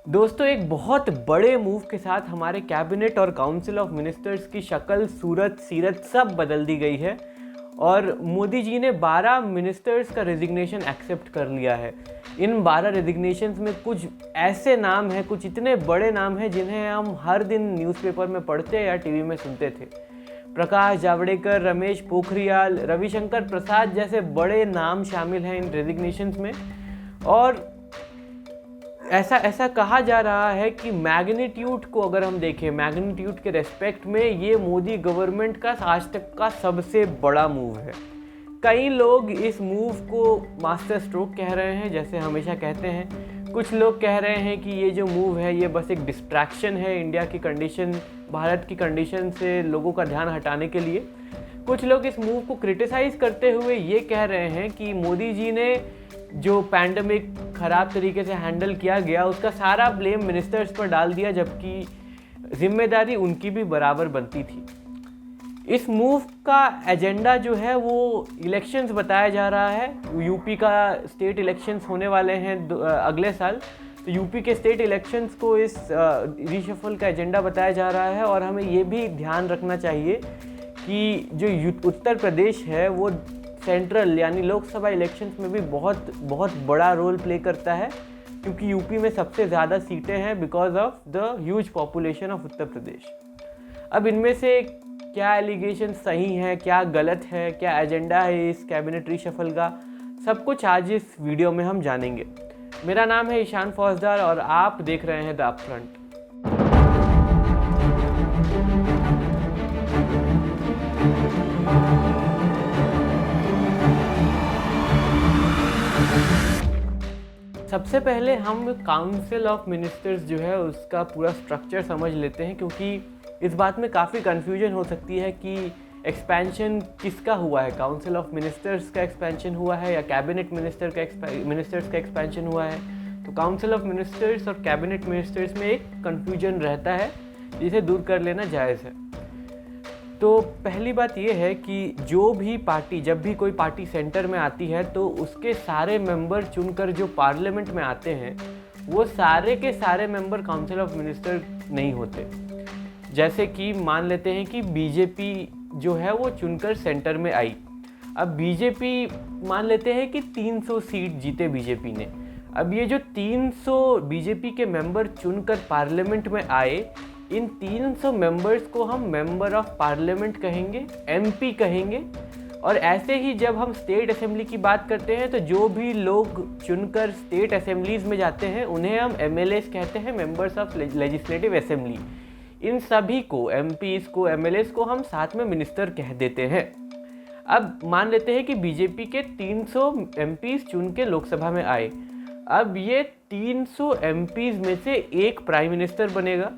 दोस्तों, एक बहुत बड़े मूव के साथ हमारे कैबिनेट और काउंसिल ऑफ मिनिस्टर्स की शक्ल, सूरत, सीरत सब बदल दी गई है और मोदी जी ने 12 मिनिस्टर्स का रेजिग्नेशन एक्सेप्ट कर लिया है। इन 12 रेजिग्नेशंस में कुछ ऐसे नाम हैं, कुछ इतने बड़े नाम हैं जिन्हें हम हर दिन न्यूज़पेपर में पढ़ते या टीवी में सुनते थे। प्रकाश जावड़ेकर, रमेश पोखरियाल, रविशंकर प्रसाद जैसे बड़े नाम शामिल हैं इन रेजिग्नेशंस में। और ऐसा कहा जा रहा है कि मैग्नीट्यूड को अगर हम देखें, मैग्नीट्यूड के रेस्पेक्ट में ये मोदी गवर्नमेंट का आज तक का सबसे बड़ा मूव है। कई लोग इस मूव को मास्टर स्ट्रोक कह रहे हैं, जैसे हमेशा कहते हैं। कुछ लोग कह रहे हैं कि ये जो मूव है ये बस एक डिस्ट्रैक्शन है इंडिया की कंडीशन, भारत की कंडीशन से लोगों का ध्यान हटाने के लिए। कुछ लोग इस मूव को क्रिटिसाइज़ करते हुए ये कह रहे हैं कि मोदी जी ने जो पैंडमिक ख़राब तरीके से हैंडल किया गया उसका सारा ब्लेम मिनिस्टर्स पर डाल दिया, जबकि जिम्मेदारी उनकी भी बराबर बनती थी। इस मूव का एजेंडा जो है वो इलेक्शंस बताया जा रहा है। यूपी का स्टेट इलेक्शंस होने वाले हैं अगले साल, तो यूपी के स्टेट इलेक्शंस को इस रीशफल का एजेंडा बताया जा रहा है। और हमें ये भी ध्यान रखना चाहिए कि जो उत्तर प्रदेश है वो सेंट्रल यानी लोकसभा इलेक्शंस में भी बहुत बड़ा रोल प्ले करता है, क्योंकि यूपी में सबसे ज़्यादा सीटें हैं because of the huge population of Uttar Pradesh. अब इनमें से क्या एलिगेशन सही है, क्या गलत है, क्या एजेंडा है इस कैबिनेट रीशफल का, सब कुछ आज इस वीडियो में हम जानेंगे। मेरा नाम है ईशान फौजदार और आप देख रहे हैं द अपफ्रंट। सबसे पहले हम काउंसिल ऑफ मिनिस्टर्स जो है उसका पूरा स्ट्रक्चर समझ लेते हैं, क्योंकि इस बात में काफ़ी कन्फ्यूजन हो सकती है कि एक्सपेंशन किसका हुआ है, काउंसिल ऑफ मिनिस्टर्स का एक्सपेंशन हुआ है या कैबिनेट मिनिस्टर्स का एक्सपेंशन हुआ है। तो काउंसिल ऑफ मिनिस्टर्स और कैबिनेट मिनिस्टर्स में एक कन्फ्यूजन रहता है, जिसे दूर कर लेना जायज़ है। तो पहली बात यह है कि जब भी कोई पार्टी सेंटर में आती है तो उसके सारे मेंबर चुनकर जो पार्लियामेंट में आते हैं वो सारे के सारे मेंबर काउंसिल ऑफ मिनिस्टर नहीं होते। जैसे कि मान लेते हैं कि बीजेपी जो है वो चुनकर सेंटर में आई। अब बीजेपी मान लेते हैं कि 300 सीट जीते बीजेपी ने। अब ये जो 300 बीजेपी के मेंबर चुनकर पार्लियामेंट में आए, इन 300 मेंबर्स को हम मेंबर ऑफ पार्लियामेंट कहेंगे, एमपी कहेंगे। और ऐसे ही जब हम स्टेट असेंबली की बात करते हैं तो जो भी लोग चुनकर स्टेट असेंबलीज में जाते हैं उन्हें हम एमएलएस कहते हैं, मेंबर्स ऑफ लेजिस्लेटिव असेंबली। इन सभी को, एमपीज को, एमएलएस को हम साथ में मिनिस्टर कह देते हैं। अब मान लेते हैं कि बीजेपी के 300 एमपीज चुन के लोकसभा में आए। अब ये 300 एमपीज में से एक प्राइम मिनिस्टर बनेगा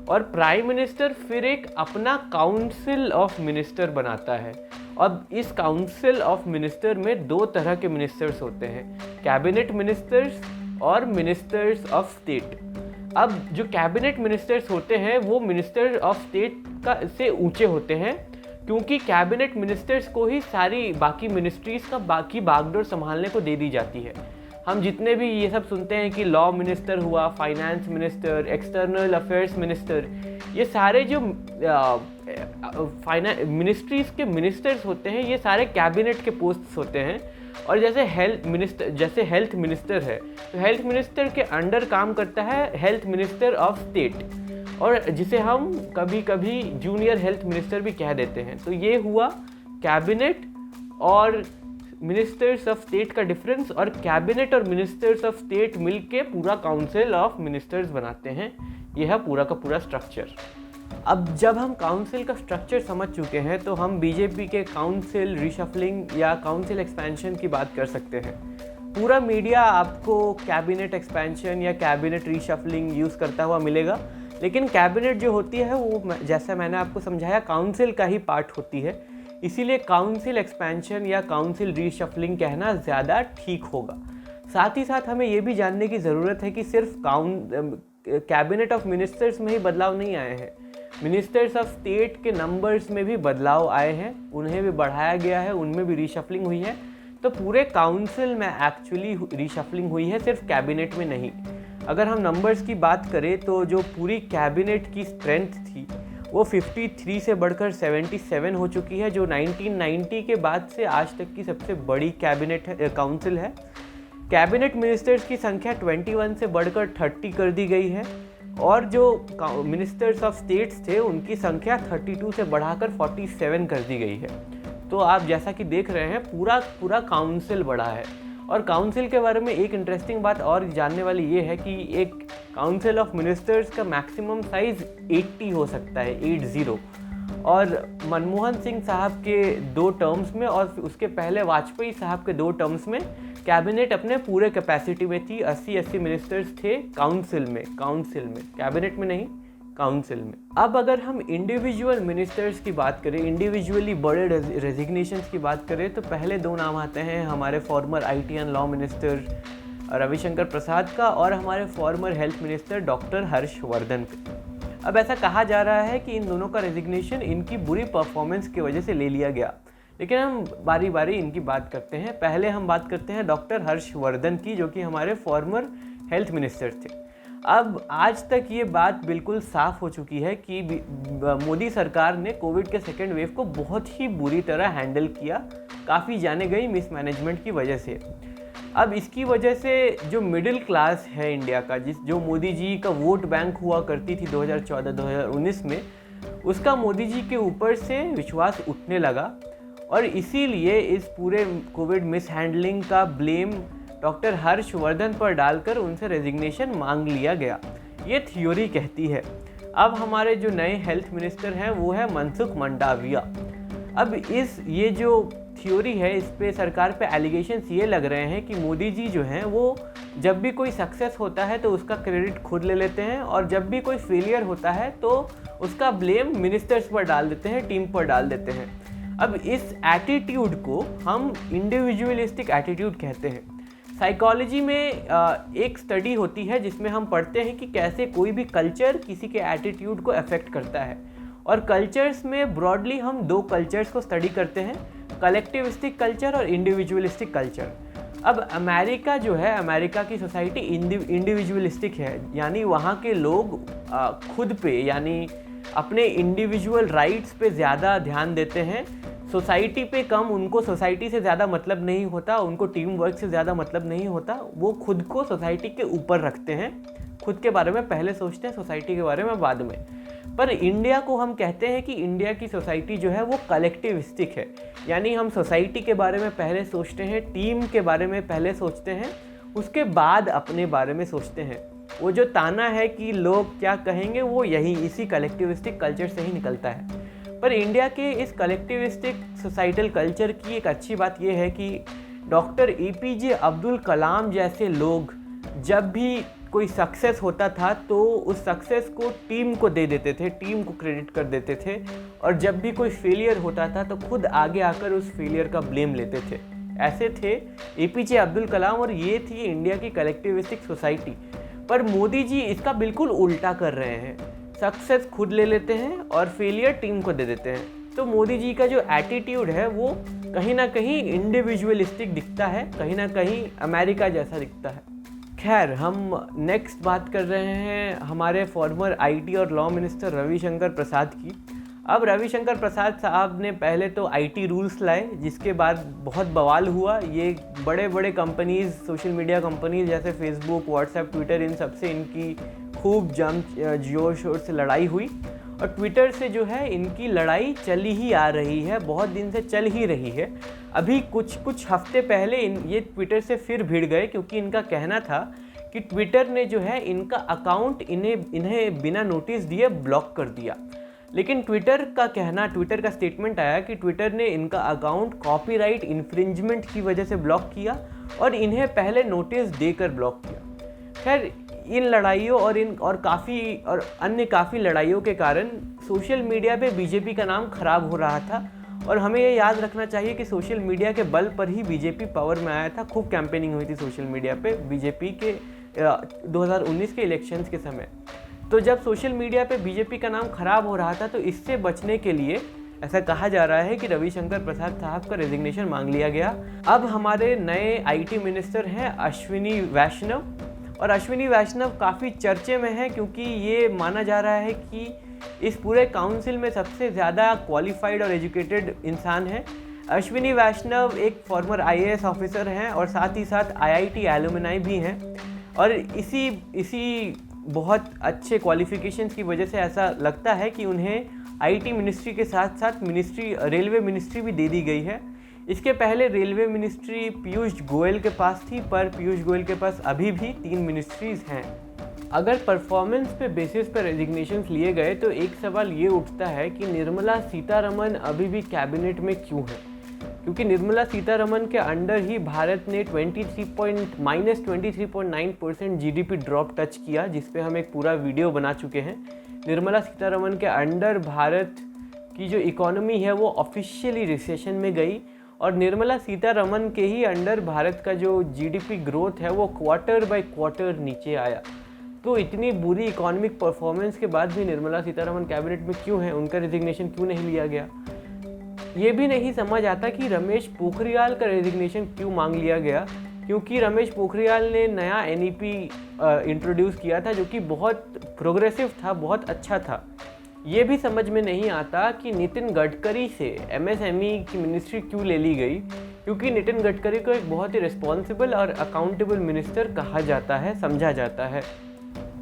और प्राइम मिनिस्टर फिर एक अपना काउंसिल ऑफ मिनिस्टर बनाता है। अब इस काउंसिल ऑफ मिनिस्टर में दो तरह के मिनिस्टर्स होते हैं, कैबिनेट मिनिस्टर्स और मिनिस्टर्स ऑफ स्टेट। अब जो कैबिनेट मिनिस्टर्स होते हैं वो मिनिस्टर ऑफ स्टेट का से ऊंचे होते हैं, क्योंकि कैबिनेट मिनिस्टर्स को ही सारी बाकी मिनिस्ट्रीज का बाकी बागडोर संभालने को दे दी जाती है। हम जितने भी ये सब सुनते हैं कि लॉ मिनिस्टर हुआ, finance minister, external affairs minister, ये सारे जो मिनिस्ट्रीज़ के मिनिस्टर्स होते हैं ये सारे कैबिनेट के पोस्ट्स होते हैं। और जैसे हेल्थ मिनिस्टर है तो हेल्थ मिनिस्टर के अंडर काम करता है हेल्थ मिनिस्टर ऑफ स्टेट, और जिसे हम कभी कभी जूनियर हेल्थ मिनिस्टर भी कह देते हैं। तो ये हुआ कैबिनेट और मिनिस्टर्स ऑफ स्टेट का डिफरेंस, और कैबिनेट और मिनिस्टर्स ऑफ स्टेट मिलके पूरा काउंसिल ऑफ मिनिस्टर्स बनाते हैं। यह है पूरा का पूरा स्ट्रक्चर। अब जब हम काउंसिल का स्ट्रक्चर समझ चुके हैं तो हम बीजेपी के काउंसिल रीशफलिंग या काउंसिल एक्सपेंशन की बात कर सकते हैं। पूरा मीडिया आपको कैबिनेट एक्सपेंशन या कैबिनेट रीशफलिंग यूज़ करता हुआ मिलेगा, लेकिन कैबिनेट जो होती है वो, जैसा मैंने आपको समझाया, काउंसिल का ही पार्ट होती है। इसीलिए काउंसिल एक्सपेंशन या काउंसिल रीशफलिंग कहना ज़्यादा ठीक होगा। साथ ही साथ हमें ये भी जानने की ज़रूरत है कि सिर्फ कैबिनेट ऑफ मिनिस्टर्स में ही बदलाव नहीं आए हैं, मिनिस्टर्स ऑफ स्टेट के नंबर्स में भी बदलाव आए हैं, उन्हें भी बढ़ाया गया है, उनमें भी रीशफलिंग हुई है। तो पूरे काउंसिल में एक्चुअली रीशफलिंग हुई है, सिर्फ कैबिनेट में नहीं। अगर हम नंबर्स की बात करें तो जो पूरी कैबिनेट की स्ट्रेंथ थी वो 53 से बढ़कर 77 हो चुकी है, जो 1990 के बाद से आज तक की सबसे बड़ी कैबिनेट काउंसिल है। कैबिनेट मिनिस्टर्स की संख्या 21 से बढ़कर 30 कर दी गई है और जो मिनिस्टर्स ऑफ स्टेट्स थे उनकी संख्या 32 से बढ़ाकर 47 कर दी गई है। तो आप जैसा कि देख रहे हैं पूरा काउंसिल बढ़ा है। और काउंसिल के बारे में एक इंटरेस्टिंग बात और जानने वाली ये है कि एक काउंसिल ऑफ मिनिस्टर्स का मैक्सिमम साइज़ 80 हो सकता है, 80। और मनमोहन सिंह साहब के 2 टर्म्स में और उसके पहले वाजपेयी साहब के 2 टर्म्स में कैबिनेट अपने पूरे कैपेसिटी में थी। 80 मिनिस्टर्स थे काउंसिल में, कैबिनेट में नहीं, काउंसिल में। अब अगर हम इंडिविजुअल मिनिस्टर्स की बात करें, इंडिविजुअली बड़े रेजिग्नेशंस की बात करें, तो पहले 2 नाम आते हैं हमारे former IT and law minister Ravishankar Prasad का और हमारे former health minister doctor Harshvardhan का। अब ऐसा कहा जा रहा है कि इन दोनों का रेजिग्नेशन इनकी बुरी परफॉर्मेंस की वजह से ले लिया गया, लेकिन हम बारी बारी इनकी बात करते हैं। पहले हम बात करते हैं डॉक्टर हर्षवर्धन की, जो कि हमारे फॉर्मर हेल्थ मिनिस्टर थे। अब आज तक ये बात बिल्कुल साफ हो चुकी है कि मोदी सरकार ने कोविड के सेकेंड वेव को बहुत ही बुरी तरह हैंडल किया, काफ़ी जाने गई मिसमैनेजमेंट की वजह से। अब इसकी वजह से जो मिडिल क्लास है इंडिया का, जो मोदी जी का वोट बैंक हुआ करती थी 2014-2019 में, उसका मोदी जी के ऊपर से विश्वास उठने लगा और इसीलिए इस पूरे कोविड मिस हैंडलिंग का ब्लेम डॉक्टर हर्षवर्धन पर डालकर उनसे रेजिग्नेशन मांग लिया गया, ये थ्योरी कहती है। अब हमारे जो नए हेल्थ मिनिस्टर हैं वो है मनसुख मंडाविया। अब ये जो थ्योरी है, इस पे सरकार पे एलिगेशंस ये लग रहे हैं कि मोदी जी जो हैं वो जब भी कोई सक्सेस होता है तो उसका क्रेडिट खुद ले लेते हैं और जब भी कोई फेलियर होता है तो उसका ब्लेम मिनिस्टर्स पर डाल देते हैं, टीम पर डाल देते हैं। अब इस एटीट्यूड को हम इंडिविजुअलिस्टिक एटीट्यूड कहते हैं। साइकोलॉजी में एक स्टडी होती है जिसमें हम पढ़ते हैं कि कैसे कोई भी कल्चर किसी के एटीट्यूड को अफेक्ट करता है, और कल्चर्स में ब्रॉडली हम 2 कल्चर्स को स्टडी करते हैं, कलेक्टिविस्टिक कल्चर और इंडिविजुअलिस्टिक कल्चर। अब अमेरिका जो है, अमेरिका की सोसाइटी इंडिविजुअलिस्टिक है, यानी वहाँ के लोग खुद पे यानी अपने इंडिविजुअल राइट्स पे ज़्यादा ध्यान देते हैं, सोसाइटी पे कम। उनको सोसाइटी से ज़्यादा मतलब नहीं होता, उनको टीम वर्क से ज़्यादा मतलब नहीं होता, वो खुद को सोसाइटी के ऊपर रखते हैं, खुद के बारे में पहले सोचते हैं, सोसाइटी के बारे में बाद में। पर इंडिया को हम कहते हैं कि इंडिया की सोसाइटी जो है वो कलेक्टिविस्टिक है, यानी हम सोसाइटी के बारे में पहले सोचते हैं, टीम के बारे में पहले सोचते हैं, उसके बाद अपने बारे में सोचते हैं। वो जो ताना है कि लोग क्या कहेंगे, वो इसी कलेक्टिविस्टिक कल्चर से ही निकलता है। पर इंडिया के इस कलेक्टिविस्टिक सोसाइटल कल्चर की एक अच्छी बात यह है कि डॉक्टर APJ अब्दुल कलाम जैसे लोग जब भी कोई सक्सेस होता था तो उस सक्सेस को टीम को दे देते थे, टीम को क्रेडिट कर देते थे, और जब भी कोई फेलियर होता था तो खुद आगे आकर उस फेलियर का ब्लेम लेते थे। ऐसे थे APJ अब्दुल कलाम और ये थी इंडिया की कलेक्टिविस्टिक सोसाइटी। पर मोदी जी इसका बिल्कुल उल्टा कर रहे हैं, सक्सेस खुद ले लेते हैं और फेलियर टीम को दे देते हैं। तो मोदी जी का जो एटीट्यूड है वो कहीं ना कहीं इंडिविजुअलिस्टिक दिखता है, कहीं ना कहीं अमेरिका जैसा दिखता है। खैर, हम नेक्स्ट बात कर रहे हैं हमारे फॉर्मर IT और लॉ मिनिस्टर रविशंकर प्रसाद की। अब रविशंकर प्रसाद साहब ने पहले तो IT रूल्स लाए, जिसके बाद बहुत बवाल हुआ। ये बड़े बड़े कंपनीज़, सोशल मीडिया कंपनीज जैसे फेसबुक, व्हाट्सएप, ट्विटर, इन सब से इनकी खूब जोर शोर से लड़ाई हुई, और ट्विटर से जो है इनकी लड़ाई चली ही आ रही है, बहुत दिन से चल ही रही है। अभी कुछ हफ्ते पहले ये ट्विटर से फिर भिड़ गए, क्योंकि इनका कहना था कि ट्विटर ने जो है इनका अकाउंट इन्हें बिना नोटिस दिए ब्लॉक कर दिया। लेकिन ट्विटर का स्टेटमेंट आया कि ट्विटर ने इनका अकाउंट कॉपीराइट इन्फ्रिंजमेंट की वजह से ब्लॉक किया और इन्हें पहले नोटिस देकर ब्लॉक किया। खैर, इन लड़ाइयों और अन्य काफ़ी लड़ाइयों के कारण सोशल मीडिया पे बीजेपी का नाम खराब हो रहा था, और हमें ये याद रखना चाहिए कि सोशल मीडिया के बल पर ही बीजेपी पावर में आया था। खूब कैंपेनिंग हुई थी सोशल मीडिया पे बीजेपी के 2019 के इलेक्शंस के समय। तो जब सोशल मीडिया पे बीजेपी का नाम खराब हो रहा था, तो इससे बचने के लिए ऐसा कहा जा रहा है कि रविशंकर प्रसाद साहब का रेजिग्नेशन मांग लिया गया। अब हमारे नए IT मिनिस्टर हैं अश्विनी वैष्णव, और अश्विनी वैष्णव काफ़ी चर्चे में है क्योंकि ये माना जा रहा है कि इस पूरे काउंसिल में सबसे ज़्यादा क्वालिफाइड और एजुकेटेड इंसान है। अश्विनी वैष्णव एक फॉर्मर IAS ऑफिसर हैं और साथ ही साथ IIT एलुमनाई भी हैं और इसी बहुत अच्छे क्वालिफिकेशंस की वजह से ऐसा लगता है कि उन्हें IT मिनिस्ट्री के साथ साथ रेलवे मिनिस्ट्री भी दे दी गई है। इसके पहले रेलवे मिनिस्ट्री पीयूष गोयल के पास थी, पर पीयूष गोयल के पास अभी भी 3 मिनिस्ट्रीज़ हैं। अगर परफॉर्मेंस पे बेसिस पर रेजिग्नेशंस लिए गए तो एक सवाल ये उठता है कि निर्मला सीतारमण अभी भी कैबिनेट में क्यों है, क्योंकि निर्मला सीतारमण के अंडर ही भारत ने -23.9% GDP ड्रॉप टच किया, जिस पे हम एक पूरा वीडियो बना चुके हैं। निर्मला सीतारमण के अंडर भारत की जो इकोनॉमी है वो ऑफिशियली रिसेशन में गई और निर्मला सीतारमण के ही अंडर भारत का जो GDP ग्रोथ है वो क्वार्टर बाय क्वार्टर नीचे आया। तो इतनी बुरी इकोनॉमिक परफॉर्मेंस के बाद भी निर्मला सीतारमण कैबिनेट में क्यों है, उनका रेजिग्नेशन क्यों नहीं लिया गया। ये भी नहीं समझ आता कि रमेश पोखरियाल का रेजिग्नेशन क्यों मांग लिया गया, क्योंकि रमेश पोखरियाल ने नया NEP इंट्रोड्यूस किया था जो कि बहुत प्रोग्रेसिव था, बहुत अच्छा था। ये भी समझ में नहीं आता कि नितिन गडकरी से MSME की मिनिस्ट्री क्यों ले ली गई, क्योंकि नितिन गडकरी को एक बहुत ही रिस्पॉन्सिबल और अकाउंटेबल मिनिस्टर कहा जाता है, समझा जाता है।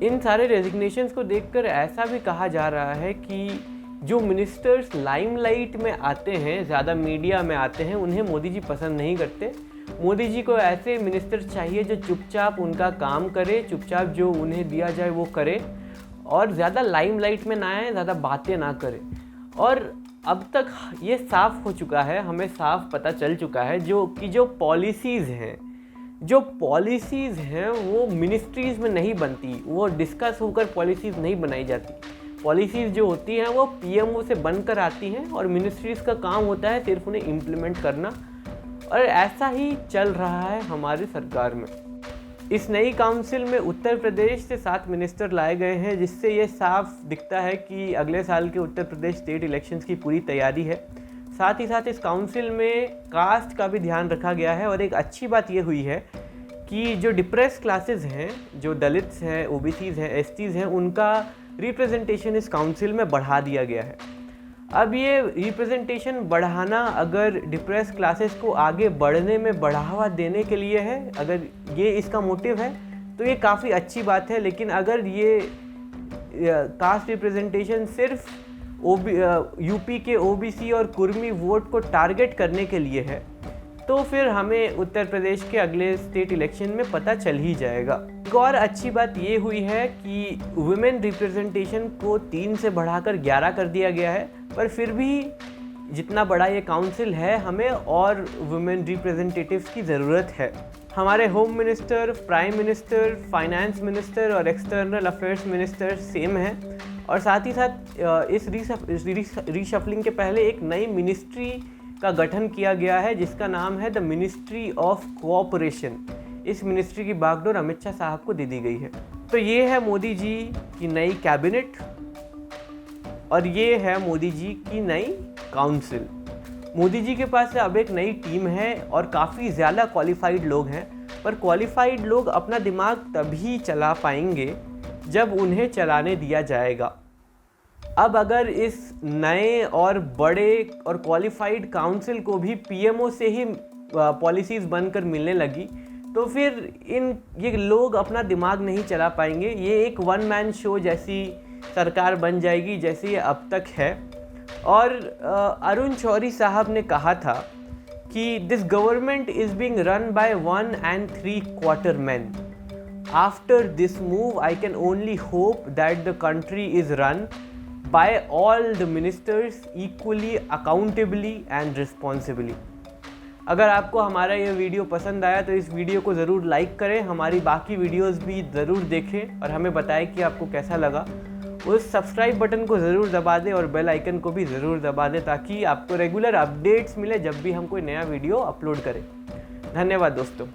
इन सारे रेजिग्नेशंस को देखकर ऐसा भी कहा जा रहा है कि जो मिनिस्टर्स लाइमलाइट में आते हैं, ज़्यादा मीडिया में आते हैं, उन्हें मोदी जी पसंद नहीं करते। मोदी जी को ऐसे मिनिस्टर चाहिए जो चुपचाप उनका काम करे, चुपचाप जो उन्हें दिया जाए वो करे और ज़्यादा लाइमलाइट में ना आए, ज़्यादा बातें ना करे। और अब तक ये साफ़ हो चुका है, हमें साफ पता चल चुका है जो पॉलिसीज़ हैं वो मिनिस्ट्रीज़ में नहीं बनती, वो डिस्कस होकर पॉलिसीज़ नहीं बनाई जाती। पॉलिसीज़ जो होती हैं वो PMO से बनकर आती हैं और मिनिस्ट्रीज़ का काम होता है सिर्फ उन्हें इम्प्लीमेंट करना, और ऐसा ही चल रहा है हमारी सरकार में। इस नई काउंसिल में उत्तर प्रदेश से 7 मिनिस्टर लाए गए हैं, जिससे ये साफ दिखता है कि अगले साल के उत्तर प्रदेश स्टेट इलेक्शंस की पूरी तैयारी है। साथ ही साथ इस काउंसिल में कास्ट का भी ध्यान रखा गया है और एक अच्छी बात ये हुई है कि जो डिप्रेस क्लासेस हैं, जो दलित्स हैं, OBCs हैं, STs हैं, उनका रिप्रेजेंटेशन इस काउंसिल में बढ़ा दिया गया है। अब ये रिप्रेजेंटेशन बढ़ाना अगर डिप्रेस क्लासेस को आगे बढ़ने में बढ़ावा देने के लिए है, अगर ये इसका मोटिव है तो ये काफ़ी अच्छी बात है। लेकिन अगर ये कास्ट रिप्रेजेंटेशन सिर्फ UP के OBC और कुर्मी वोट को टारगेट करने के लिए है तो फिर हमें उत्तर प्रदेश के अगले स्टेट इलेक्शन में पता चल ही जाएगा। एक और अच्छी बात ये हुई है कि वुमेन रिप्रेजेंटेशन को 3 से बढ़ाकर 11 कर दिया गया है, पर फिर भी जितना बड़ा ये काउंसिल है हमें और वुमेन रिप्रेजेंटेटिव्स की ज़रूरत है। हमारे home minister, prime minister, finance minister और एक्सटर्नल अफेयर्स मिनिस्टर सेम हैं और साथ ही साथ इस रीशफलिंग के पहले एक नई मिनिस्ट्री का गठन किया गया है जिसका नाम है द मिनिस्ट्री ऑफ कोऑपरेशन। इस मिनिस्ट्री की बागडोर अमित शाह साहब को दे दी गई है। तो ये है मोदी जी की नई कैबिनेट और ये है मोदी जी की नई काउंसिल। मोदी जी के पास अब एक नई टीम है और काफ़ी ज़्यादा क्वालिफाइड लोग हैं, पर क्वालिफाइड लोग अपना दिमाग तभी चला पाएंगे जब उन्हें चलाने दिया जाएगा। अब अगर इस नए और बड़े और क्वालिफाइड काउंसिल को भी PMO से ही पॉलिसीज़ बनकर मिलने लगी तो फिर ये लोग अपना दिमाग नहीं चला पाएंगे। ये एक 1 मैन शो जैसी सरकार बन जाएगी जैसे ये अब तक है। और अरुण शौरी साहब ने कहा था कि this government is being run by 1 3/4 men। After this move I can only hope that the country is run by all the ministers equally, accountably and responsibly। अगर आपको हमारा ये वीडियो पसंद आया तो इस वीडियो को ज़रूर लाइक करें, हमारी बाकी वीडियोस भी ज़रूर देखें और हमें बताएं कि आपको कैसा लगा। उस सब्सक्राइब बटन को ज़रूर दबा दें और बेल आइकन को भी ज़रूर दबा दें ताकि आपको रेगुलर अपडेट्स मिले जब भी हम कोई नया वीडियो अपलोड करें। धन्यवाद दोस्तों।